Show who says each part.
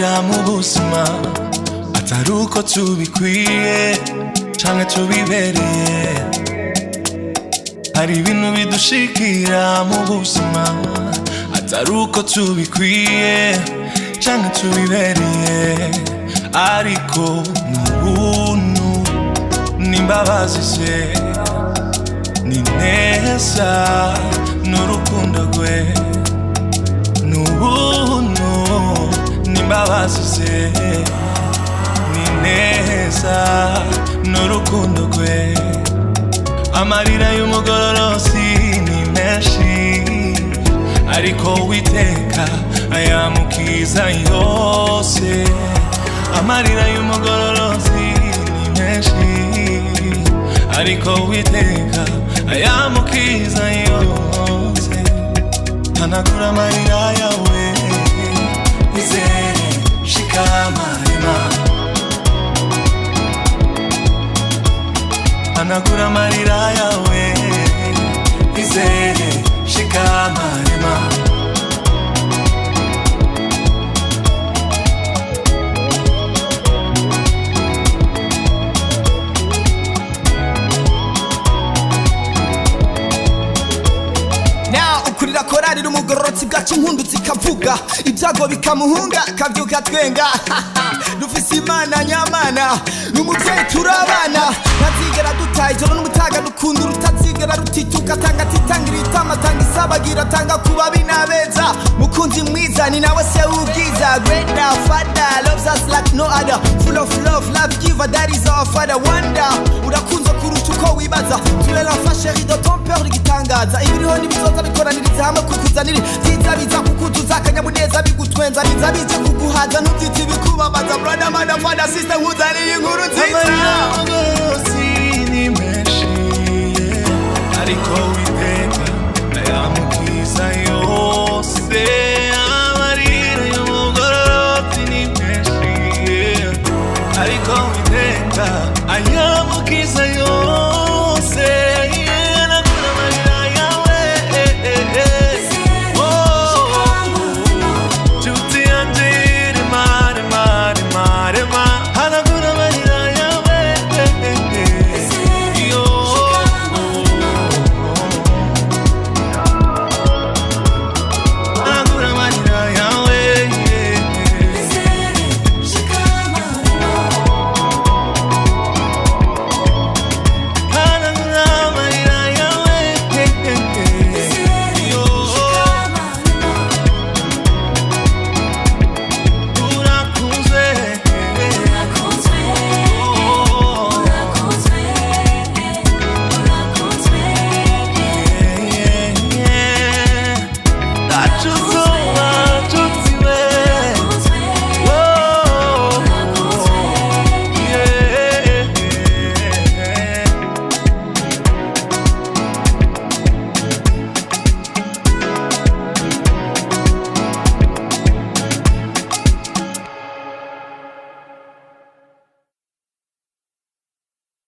Speaker 1: amarira mu buzima atari uko tubikwiye canke tubibereye. Hari ibintu bidushikira mu buzima atari uko tubikwiye canke tubibereye, ariko n'ubuntu n'imbabazi ze ni neza n'urukundo rwe. N'ubuntu n'imbabazi ze ni neza n'urukundo rwe. Amarira y'umugororosi ni menshi, ariko Uwiteka ayamukiza yose. Amarira y'umugororosi ni menshi, ariko Uwiteka ayamukiza yose. Hanagura amarira yawe, izere shikamarima. Hanagura amarira yawe, izere shikamarima.
Speaker 2: Kurira korari rumugororotsi bwacu impundu zikavuga, ibyago bikamuhunga akavyuka twenga. Dufise Imana nyamana n'umuvyeyi turabana, ntazigera dutaha ijoro n'umutaga n'ukuntu rutazigera rutituka. Tanga titangira itama, tanga isabagira, tanga kuba binabeza. Mukunzi mwiza ni nawe se ubwiza, great now father loves us like no other, full of love, love giver, that is our father wonder. Urakunze kurusha uko wibaza, tu es l'enfant chéri de ton père rigitangaza. Ibiriho n'ibizoza bikoraniriza hamwe kukuzanira vyiza biza kukutuza, akanyamuneza bigutwenza, biza bije kuguhaza, ntuvyite bikubabaza. Brother, mother, father, sister, nkuzanira inkuru nziza.